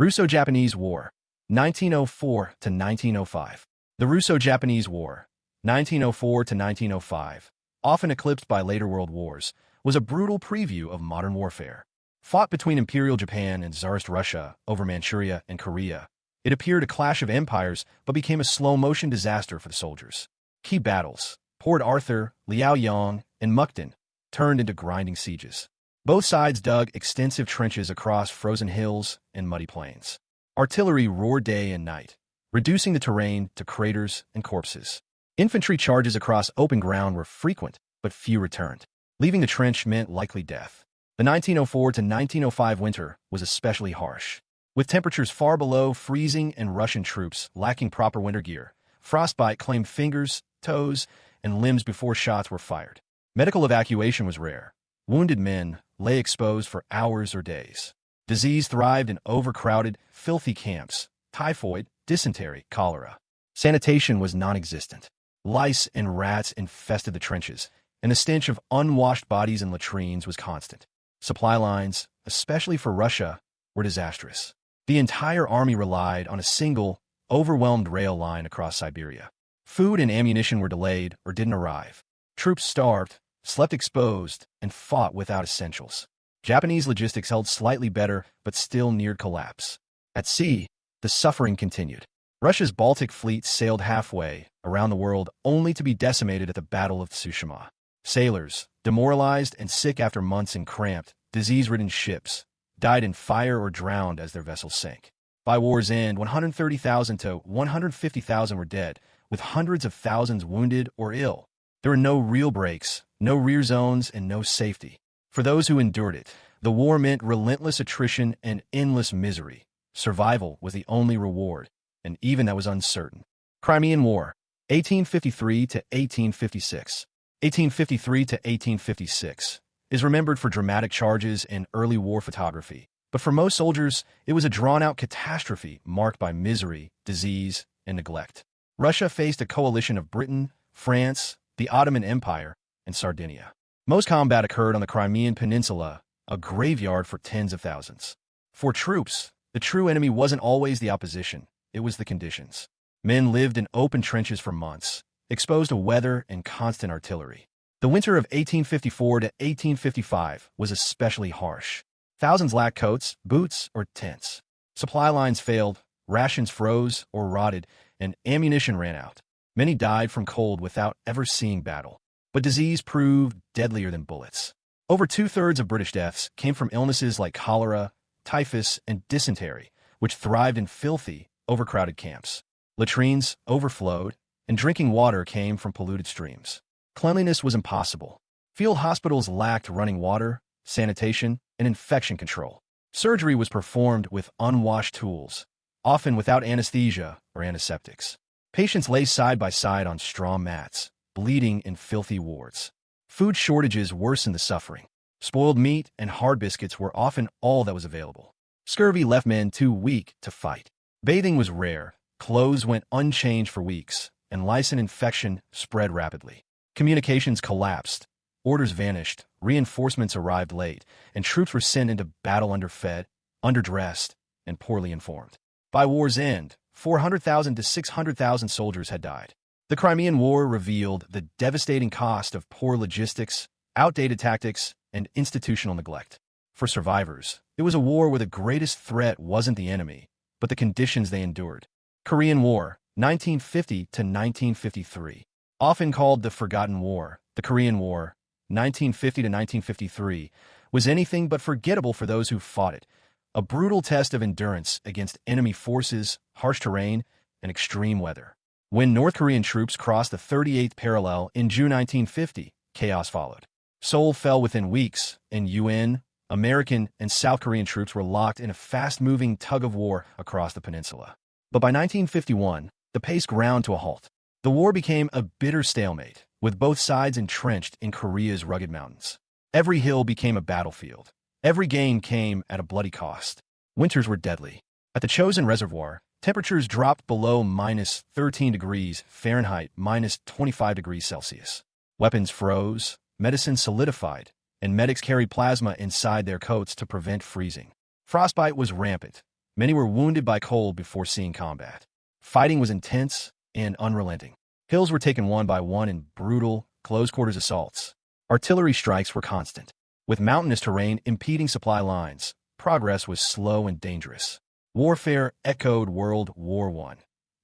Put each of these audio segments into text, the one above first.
Russo-Japanese War, 1904 to 1905. The Russo-Japanese War, 1904 to 1905, often eclipsed by later world wars, was a brutal preview of modern warfare. Fought between Imperial Japan and Tsarist Russia over Manchuria and Korea, it appeared a clash of empires but became a slow-motion disaster for the soldiers. Key battles, Port Arthur, Liaoyang, and Mukden, turned into grinding sieges. Both sides dug extensive trenches across frozen hills and muddy plains. Artillery roared day and night, reducing the terrain to craters and corpses. Infantry charges across open ground were frequent, but few returned. Leaving the trench meant likely death. The 1904 to 1905 winter was especially harsh. With temperatures far below freezing and Russian troops lacking proper winter gear, frostbite claimed fingers, toes, and limbs before shots were fired. Medical evacuation was rare. Wounded men lay exposed for hours or days. Disease thrived in overcrowded, filthy camps. Typhoid, dysentery, cholera. Sanitation was non-existent. Lice and rats infested the trenches, and the stench of unwashed bodies in latrines was constant. Supply lines, especially for Russia, were disastrous. The entire army relied on a single, overwhelmed rail line across Siberia. Food and ammunition were delayed or didn't arrive. Troops starved, slept exposed, and fought without essentials. Japanese logistics held slightly better, but still neared collapse. At sea, the suffering continued. Russia's Baltic fleet sailed halfway around the world only to be decimated at the Battle of Tsushima. Sailors, demoralized and sick after months in cramped, disease-ridden ships, died in fire or drowned as their vessels sank. By war's end, 130,000 to 150,000 were dead, with hundreds of thousands wounded or ill. There were no real breaks, no rear zones, and no safety. For those who endured it, the war meant relentless attrition and endless misery. Survival was the only reward, and even that was uncertain. Crimean War, 1853 to 1856. 1853 to 1856 is remembered for dramatic charges and early war photography, but for most soldiers, it was a drawn-out catastrophe marked by misery, disease, and neglect. Russia faced a coalition of Britain, France, the Ottoman Empire, and Sardinia. Most combat occurred on the Crimean Peninsula, a graveyard for tens of thousands. For troops, the true enemy wasn't always the opposition, it was the conditions. Men lived in open trenches for months, exposed to weather and constant artillery. The winter of 1854 to 1855 was especially harsh. Thousands lacked coats, boots, or tents. Supply lines failed, rations froze or rotted, and ammunition ran out. Many died from cold without ever seeing battle. But disease proved deadlier than bullets. Over two-thirds of British deaths came from illnesses like cholera, typhus, and dysentery, which thrived in filthy, overcrowded camps. Latrines overflowed, and drinking water came from polluted streams. Cleanliness was impossible. Field hospitals lacked running water, sanitation, and infection control. Surgery was performed with unwashed tools, often without anesthesia or antiseptics. Patients lay side by side on straw mats, bleeding in filthy wards. Food shortages worsened the suffering. Spoiled meat and hard biscuits were often all that was available. Scurvy left men too weak to fight. Bathing was rare, clothes went unchanged for weeks, and lice and infection spread rapidly. Communications collapsed, orders vanished, reinforcements arrived late, and troops were sent into battle underfed, underdressed, and poorly informed. By war's end, 400,000 to 600,000 soldiers had died. The Crimean War revealed the devastating cost of poor logistics, outdated tactics, and institutional neglect. For survivors, it was a war where the greatest threat wasn't the enemy, but the conditions they endured. Korean War, 1950 to 1953. Often called the Forgotten War, the Korean War, 1950 to 1953, was anything but forgettable for those who fought it. A brutal test of endurance against enemy forces, harsh terrain, and extreme weather. When North Korean troops crossed the 38th parallel in June 1950, chaos followed. Seoul fell within weeks, and UN, American, and South Korean troops were locked in a fast-moving tug-of-war across the peninsula. But by 1951, the pace ground to a halt. The war became a bitter stalemate, with both sides entrenched in Korea's rugged mountains. Every hill became a battlefield. Every gain came at a bloody cost. Winters were deadly. At the chosen reservoir, temperatures dropped below minus 13 degrees Fahrenheit, minus 25 degrees Celsius. Weapons froze, medicine solidified, and medics carried plasma inside their coats to prevent freezing. Frostbite was rampant. Many were wounded by cold before seeing combat. Fighting was intense and unrelenting. Hills were taken one by one in brutal, close-quarters assaults. Artillery strikes were constant. With mountainous terrain impeding supply lines, progress was slow and dangerous. Warfare echoed World War I.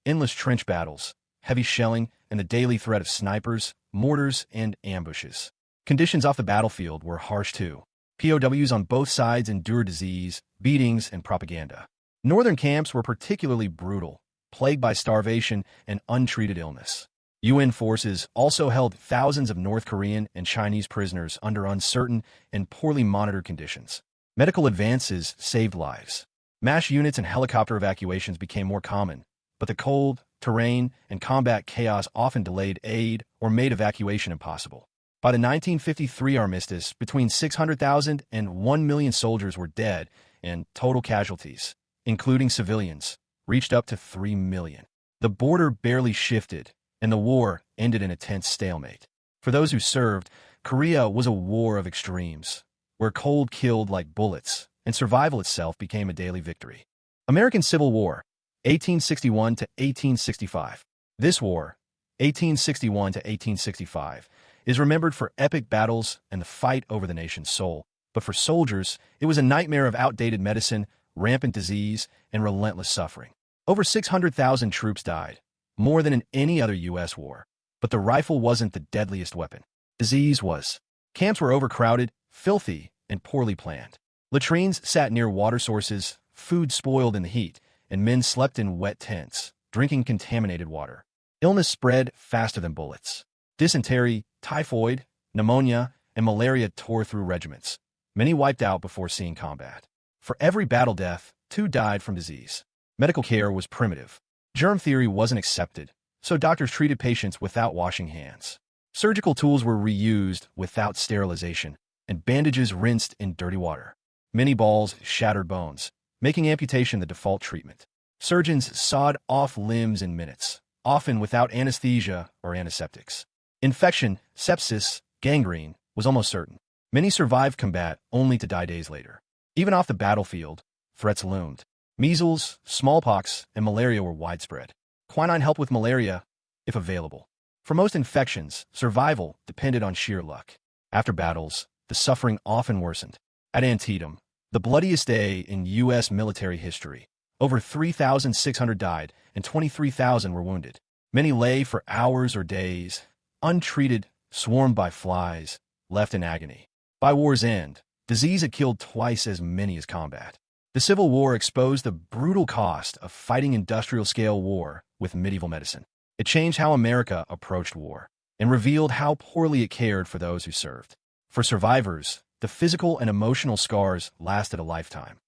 Endless trench battles, heavy shelling, and the daily threat of snipers, mortars, and ambushes. Conditions off the battlefield were harsh too. POWs on both sides endured disease, beatings, and propaganda. Northern camps were particularly brutal, plagued by starvation and untreated illness. UN forces also held thousands of North Korean and Chinese prisoners under uncertain and poorly monitored conditions. Medical advances saved lives. MASH units and helicopter evacuations became more common, but the cold, terrain, and combat chaos often delayed aid or made evacuation impossible. By the 1953 armistice, between 600,000 and 1 million soldiers were dead, and total casualties, including civilians, reached up to 3 million. The border barely shifted, and the war ended in a tense stalemate. For those who served, Korea was a war of extremes, where cold killed like bullets, and survival itself became a daily victory. American Civil War, 1861 to 1865. This war, 1861 to 1865, is remembered for epic battles and the fight over the nation's soul. But for soldiers, it was a nightmare of outdated medicine, rampant disease, and relentless suffering. Over 600,000 troops died, more than in any other U.S. war. But the rifle wasn't the deadliest weapon. Disease was. Camps were overcrowded, filthy, and poorly planned. Latrines sat near water sources, food spoiled in the heat, and men slept in wet tents, drinking contaminated water. Illness spread faster than bullets. Dysentery, typhoid, pneumonia, and malaria tore through regiments. Many wiped out before seeing combat. For every battle death, 2 died from disease. Medical care was primitive. Germ theory wasn't accepted, so doctors treated patients without washing hands. Surgical tools were reused without sterilization, and bandages rinsed in dirty water. Many balls shattered bones, making amputation the default treatment. Surgeons sawed off limbs in minutes, often without anesthesia or antiseptics. Infection, sepsis, gangrene was almost certain. Many survived combat only to die days later. Even off the battlefield, threats loomed. Measles, smallpox, and malaria were widespread. Quinine helped with malaria, if available. For most infections, survival depended on sheer luck. After battles, the suffering often worsened. At Antietam, the bloodiest day in U.S. military history, over 3,600 died and 23,000 were wounded. Many lay for hours or days, untreated, swarmed by flies, left in agony. By war's end, disease had killed twice as many as combat. The Civil War exposed the brutal cost of fighting industrial-scale war with medieval medicine. It changed how America approached war and revealed how poorly it cared for those who served. For survivors, the physical and emotional scars lasted a lifetime.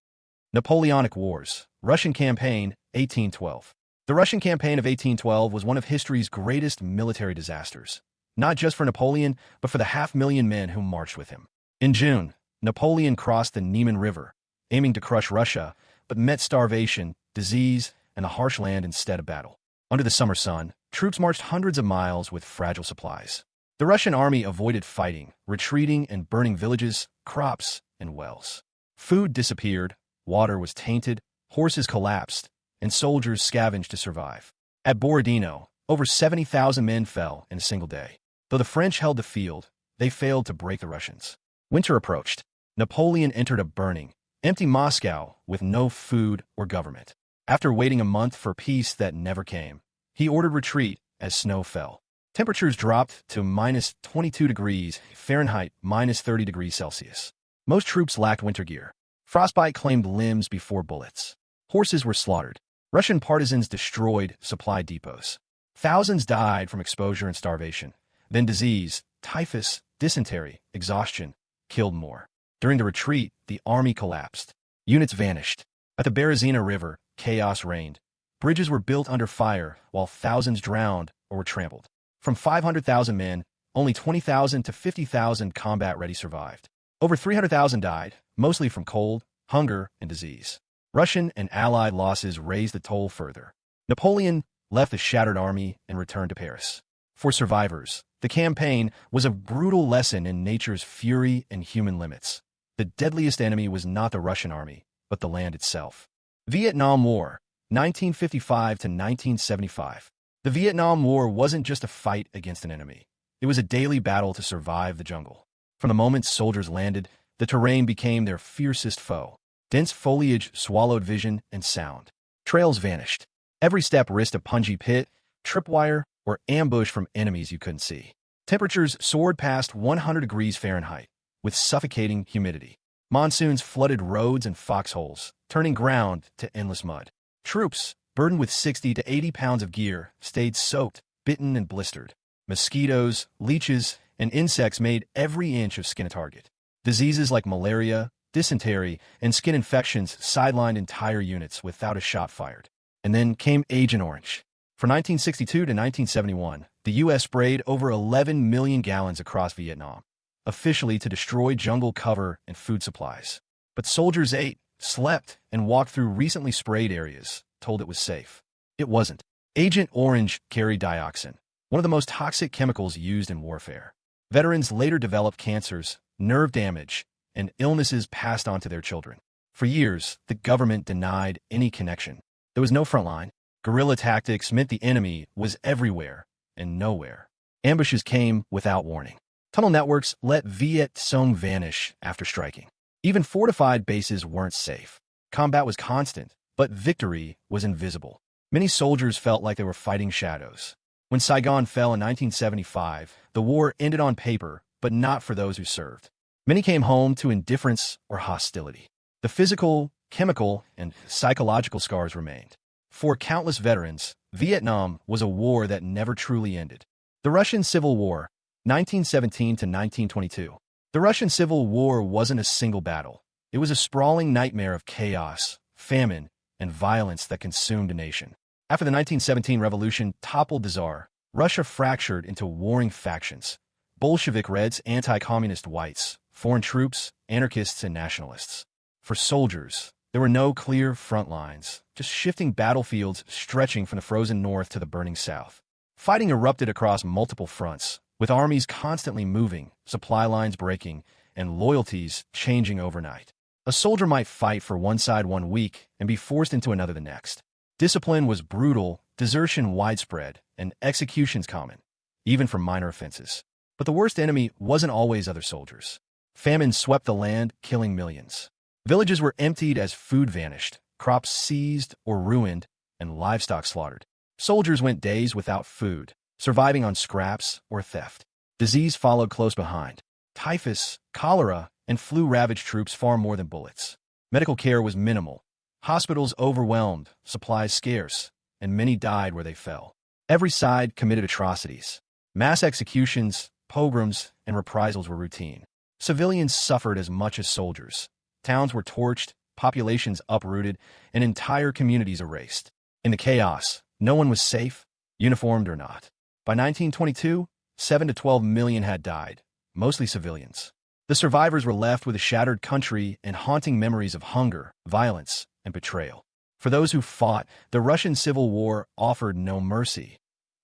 Napoleonic Wars, Russian Campaign, 1812. The Russian campaign of 1812 was one of history's greatest military disasters, not just for Napoleon, but for the 500,000 men who marched with him. In June, Napoleon crossed the Niemen River, aiming to crush Russia, but met starvation, disease, and a harsh land instead of battle. Under the summer sun, troops marched hundreds of miles with fragile supplies. The Russian army avoided fighting, retreating and burning villages, crops, and wells. Food disappeared, water was tainted, horses collapsed, and soldiers scavenged to survive. At Borodino, over 70,000 men fell in a single day. Though the French held the field, they failed to break the Russians. Winter approached. Napoleon entered a burning, empty Moscow with no food or government. After waiting a month for peace that never came, he ordered retreat as snow fell. Temperatures dropped to minus 22 degrees Fahrenheit, minus 30 degrees Celsius. Most troops lacked winter gear. Frostbite claimed limbs before bullets. Horses were slaughtered. Russian partisans destroyed supply depots. Thousands died from exposure and starvation. Then disease, typhus, dysentery, exhaustion, killed more. During the retreat, the army collapsed. Units vanished. At the Berezina River, chaos reigned. Bridges were built under fire, while thousands drowned or were trampled. From 500,000 men, only 20,000 to 50,000 combat-ready survived. Over 300,000 died, mostly from cold, hunger, and disease. Russian and Allied losses raised the toll further. Napoleon left the shattered army and returned to Paris. For survivors, the campaign was a brutal lesson in nature's fury and human limits. The deadliest enemy was not the Russian army, but the land itself. Vietnam War, 1955 to 1975. The Vietnam War wasn't just a fight against an enemy. It was a daily battle to survive the jungle. From the moment soldiers landed, the terrain became their fiercest foe. Dense foliage swallowed vision and sound. Trails vanished. Every step risked a pungy pit, tripwire, or ambush from enemies you couldn't see. Temperatures soared past 100 degrees Fahrenheit, with suffocating humidity. Monsoons flooded roads and foxholes, turning ground to endless mud. Troops, burdened with 60 to 80 pounds of gear, stayed soaked, bitten, and blistered. Mosquitoes, leeches, and insects made every inch of skin a target. Diseases like malaria, dysentery, and skin infections sidelined entire units without a shot fired. And then came Agent Orange. From 1962 to 1971, the U.S. sprayed over 11 million gallons across Vietnam, officially to destroy jungle cover and food supplies. But soldiers ate, slept, and walked through recently sprayed areas, told it was safe. It wasn't. Agent Orange carried dioxin, one of the most toxic chemicals used in warfare. Veterans later developed cancers, nerve damage, and illnesses passed on to their children. For years, the government denied any connection. There was no front line. Guerrilla tactics meant the enemy was everywhere and nowhere. Ambushes came without warning. Tunnel networks let Viet Cong vanish after striking. Even fortified bases weren't safe. Combat was constant, but victory was invisible. Many soldiers felt like they were fighting shadows. When Saigon fell in 1975, the war ended on paper, but not for those who served. Many came home to indifference or hostility. The physical, chemical, and psychological scars remained. For countless veterans, Vietnam was a war that never truly ended. The Russian Civil War, 1917 to 1922. The Russian Civil War wasn't a single battle. It was a sprawling nightmare of chaos, famine, and violence that consumed a nation. After the 1917 revolution toppled the Tsar, Russia fractured into warring factions: Bolshevik Reds, anti-communist Whites, foreign troops, anarchists, and nationalists. For soldiers, there were no clear front lines, just shifting battlefields stretching from the frozen north to the burning south. Fighting erupted across multiple fronts, with armies constantly moving, supply lines breaking, and loyalties changing overnight. A soldier might fight for one side one week and be forced into another the next. Discipline was brutal, desertion widespread, and executions common, even for minor offenses. But the worst enemy wasn't always other soldiers. Famine swept the land, killing millions. Villages were emptied as food vanished, crops seized or ruined, and livestock slaughtered. Soldiers went days without food, surviving on scraps or theft. Disease followed close behind. Typhus, cholera, and flu ravaged troops far more than bullets. Medical care was minimal. Hospitals overwhelmed, supplies scarce, and many died where they fell. Every side committed atrocities. Mass executions, pogroms, and reprisals were routine. Civilians suffered as much as soldiers. Towns were torched, populations uprooted, and entire communities erased. In the chaos, no one was safe, uniformed or not. By 1922, 7 to 12 million had died, mostly civilians. The survivors were left with a shattered country and haunting memories of hunger, violence, and betrayal. For those who fought, the Russian Civil War offered no mercy,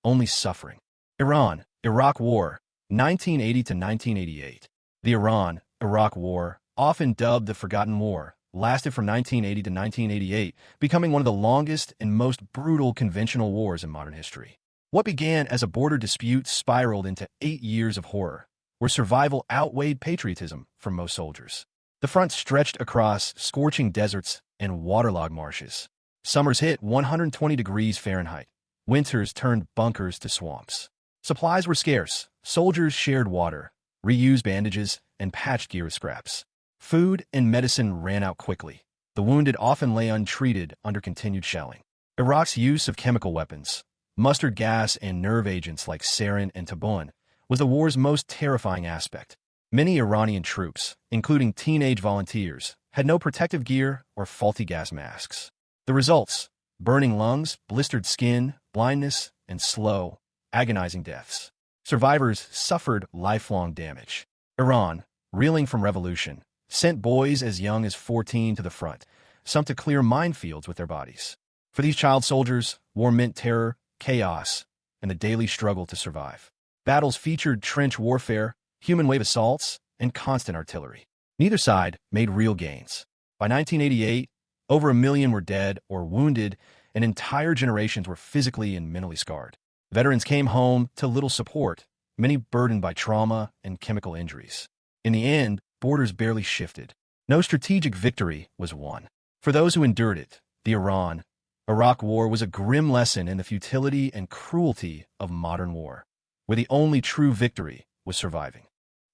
only suffering. Iran-Iraq War, 1980 to 1988. The Iran-Iraq War, often dubbed the Forgotten War, lasted from 1980 to 1988, becoming one of the longest and most brutal conventional wars in modern history. What began as a border dispute spiraled into 8 years of horror, where survival outweighed patriotism for most soldiers. The front stretched across scorching deserts and waterlogged marshes. Summers hit 120 degrees Fahrenheit. Winters turned bunkers to swamps. Supplies were scarce. Soldiers shared water, reused bandages, and patched gear with scraps. Food and medicine ran out quickly. The wounded often lay untreated under continued shelling. Iraq's use of chemical weapons, mustard gas, and nerve agents like sarin and tabun was the war's most terrifying aspect. Many Iranian troops, including teenage volunteers, had no protective gear or faulty gas masks. The results: burning lungs, blistered skin, blindness, and slow, agonizing deaths. Survivors suffered lifelong damage. Iran, reeling from revolution, sent boys as young as 14 to the front, some to clear minefields with their bodies. For these child soldiers, war meant terror, chaos, and the daily struggle to survive. Battles featured trench warfare, human wave assaults, and constant artillery. Neither side made real gains. By 1988, Over 1 million were dead or wounded, and entire generations were physically and mentally scarred. Veterans came home to little support, many burdened by trauma and chemical injuries. In the end, borders barely shifted. No strategic victory was won. For those who endured it, the Iran-Iraq War was a grim lesson in the futility and cruelty of modern war, where the only true victory was surviving.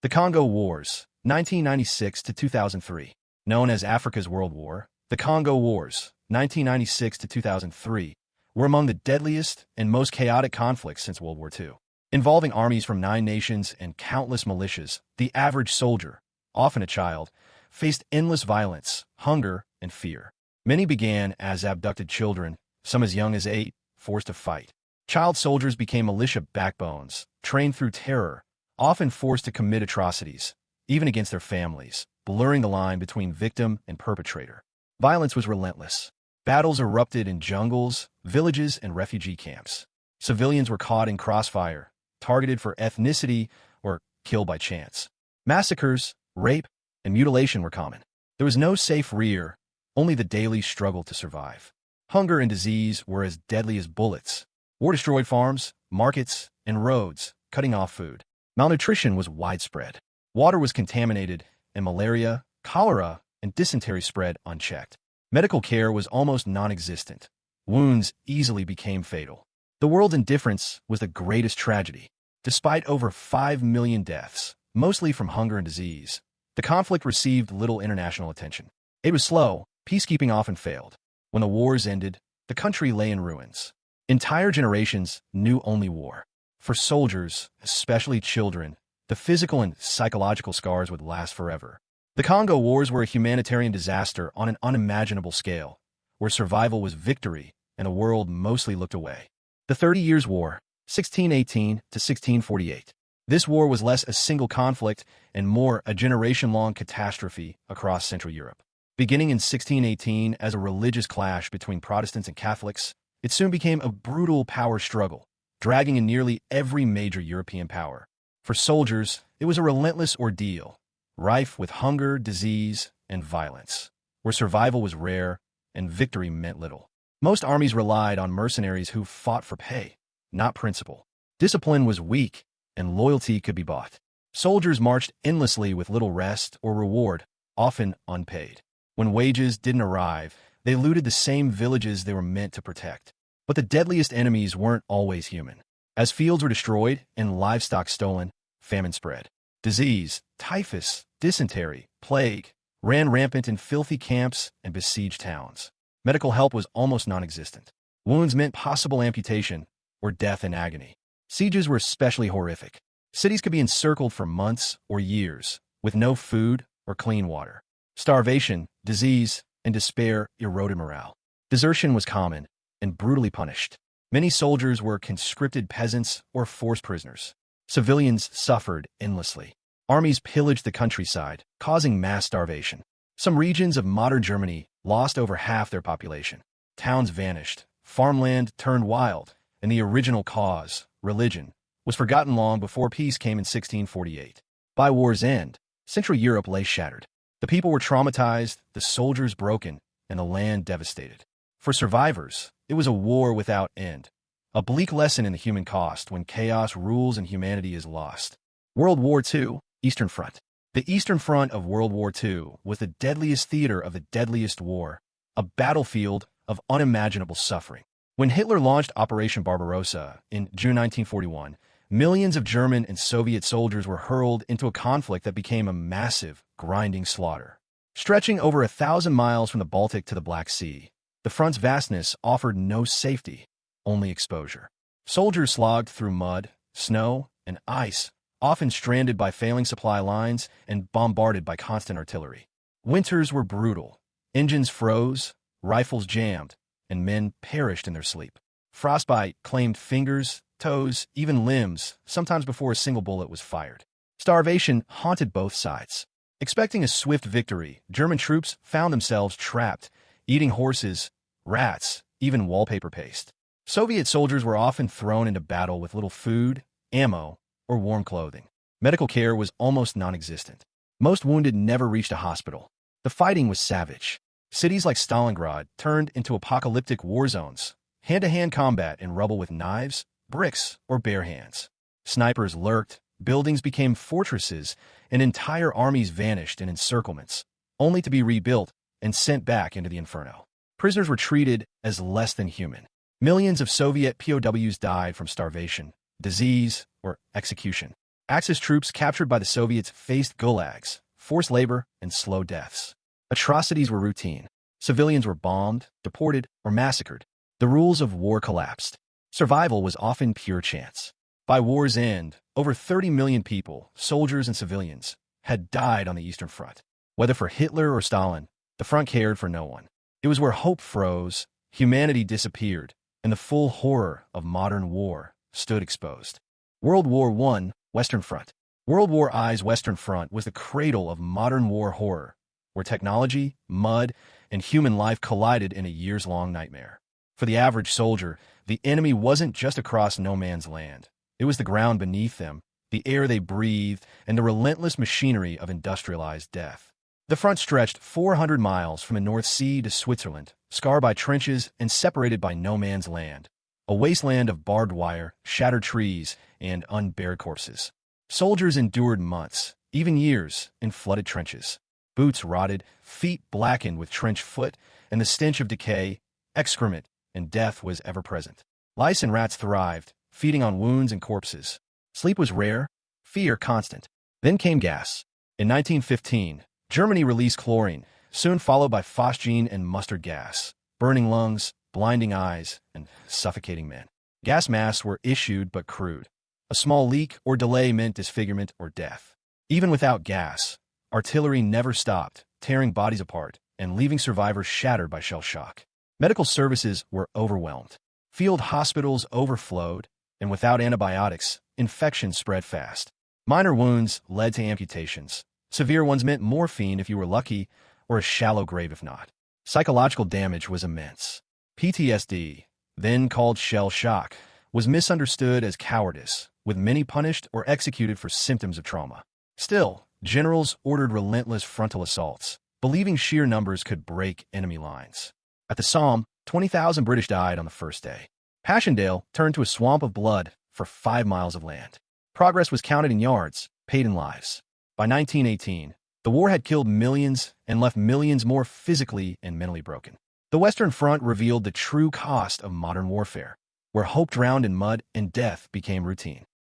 The Congo Wars, 1996 to 2003. Known as Africa's World War, the Congo Wars, 1996 to 2003, were among the deadliest and most chaotic conflicts since World War II. Involving armies from 9 nations and countless militias, the average soldier, often a child, faced endless violence, hunger, and fear. Many began as abducted children, some as young as 8, forced to fight. Child soldiers became militia backbones, trained through terror, often forced to commit atrocities, even against their families, blurring the line between victim and perpetrator. Violence was relentless. Battles erupted in jungles, villages, and refugee camps. Civilians were caught in crossfire, targeted for ethnicity, or killed by chance. Massacres, rape, and mutilation were common. There was no safe rear, only the daily struggle to survive. Hunger and disease were as deadly as bullets. War destroyed farms, markets, and roads, cutting off food. Malnutrition was widespread. Water was contaminated, and malaria, cholera, and dysentery spread unchecked. Medical care was almost non-existent. Wounds easily became fatal. The world's indifference was the greatest tragedy. Despite over 5 million deaths, mostly from hunger and disease, the conflict received little international attention. It was slow, peacekeeping often failed. When the wars ended, the country lay in ruins. Entire generations knew only war. For soldiers, especially children, the physical and psychological scars would last forever. The Congo Wars were a humanitarian disaster on an unimaginable scale, where survival was victory and the world mostly looked away. The 30 Years' War, 1618 to 1648. This war was less a single conflict and more a generation-long catastrophe across Central Europe. Beginning in 1618 as a religious clash between Protestants and Catholics, it soon became a brutal power struggle, dragging in nearly every major European power. For soldiers, it was a relentless ordeal, rife with hunger, disease, and violence, where survival was rare and victory meant little. Most armies relied on mercenaries who fought for pay, not principle. Discipline was weak, and loyalty could be bought. Soldiers marched endlessly with little rest or reward, often unpaid. When wages didn't arrive, they looted the same villages they were meant to protect. But the deadliest enemies weren't always human. As fields were destroyed and livestock stolen, famine spread. Disease, typhus, dysentery, plague, ran rampant in filthy camps and besieged towns. Medical help was almost non-existent. Wounds meant possible amputation or death in agony. Sieges were especially horrific. Cities could be encircled for months or years, with no food or clean water. Starvation, disease, and despair eroded morale. Desertion was common and brutally punished. Many soldiers were conscripted peasants or forced prisoners. Civilians suffered endlessly. Armies pillaged the countryside, causing mass starvation. Some regions of modern Germany lost over half their population. Towns vanished, farmland turned wild, and the original cause, religion, was forgotten long before peace came in 1648. By war's end, Central Europe lay shattered. The people were traumatized, the soldiers broken, and the land devastated. For survivors, it was a war without end, a bleak lesson in the human cost when chaos rules and humanity is lost. World War II, Eastern Front. The Eastern Front of World War II was the deadliest theater of the deadliest war, a battlefield of unimaginable suffering. When Hitler launched Operation Barbarossa in June 1941, millions of German and Soviet soldiers were hurled into a conflict that became a massive, grinding slaughter. Stretching over 1,000 miles from the Baltic to the Black Sea, the front's vastness offered no safety, only exposure. Soldiers slogged through mud, snow, and ice, often stranded by failing supply lines and bombarded by constant artillery. Winters were brutal. Engines froze, rifles jammed, and men perished in their sleep. Frostbite claimed fingers, toes, even limbs, sometimes before a single bullet was fired. Starvation haunted both sides. Expecting a swift victory, German troops found themselves trapped, eating horses, rats, even wallpaper paste. Soviet soldiers were often thrown into battle with little food, ammo, or warm clothing. Medical care was almost non-existent. Most wounded never reached a hospital. The fighting was savage. Cities like Stalingrad turned into apocalyptic war zones, hand-to-hand combat in rubble with knives, bricks, or bare hands. Snipers lurked, buildings became fortresses, and entire armies vanished in encirclements, only to be rebuilt and sent back into the inferno. Prisoners were treated as less than human. Millions of Soviet POWs died from starvation, disease, or execution. Axis troops captured by the Soviets faced gulags, forced labor, and slow deaths. Atrocities were routine. Civilians were bombed, deported, or massacred. The rules of war collapsed. Survival was often pure chance. By war's end, over 30 million people, soldiers and civilians, had died on the Eastern Front. Whether for Hitler or Stalin, the front cared for no one. It was where hope froze, humanity disappeared, and the full horror of modern war stood exposed. World War I, Western Front. World War I's Western Front was the cradle of modern war horror, where technology, mud, and human life collided in a years-long nightmare. For the average soldier, the enemy wasn't just across no man's land. It was the ground beneath them, the air they breathed, and the relentless machinery of industrialized death. The front stretched 400 miles from the North Sea to Switzerland, scarred by trenches and separated by no man's land, a wasteland of barbed wire, shattered trees, and unburied corpses. Soldiers endured months, even years, in flooded trenches. Boots rotted, feet blackened with trench foot, and the stench of decay, excrement, and death was ever present. Lice and rats thrived, feeding on wounds and corpses. Sleep was rare, fear constant. Then came gas. In 1915, Germany released chlorine, soon followed by phosgene and mustard gas, burning lungs, blinding eyes, and suffocating men. Gas masks were issued but crude. A small leak or delay meant disfigurement or death. Even without gas, artillery never stopped, tearing bodies apart and leaving survivors shattered by shell shock. Medical services were overwhelmed. Field hospitals overflowed, and without antibiotics, infections spread fast. Minor wounds led to amputations. Severe ones meant morphine if you were lucky, or a shallow grave if not. Psychological damage was immense. PTSD, then called shell shock, was misunderstood as cowardice, with many punished or executed for symptoms of trauma. Still, generals ordered relentless frontal assaults, believing sheer numbers could break enemy lines. At the Somme, 20,000 British died on the first day. Passchendaele turned to a swamp of blood for 5 miles of land. Progress was counted in yards, paid in lives. By 1918, the war had killed millions and left millions more physically and mentally broken. The Western Front revealed the true cost of modern warfare, where hope drowned in mud and death became routine.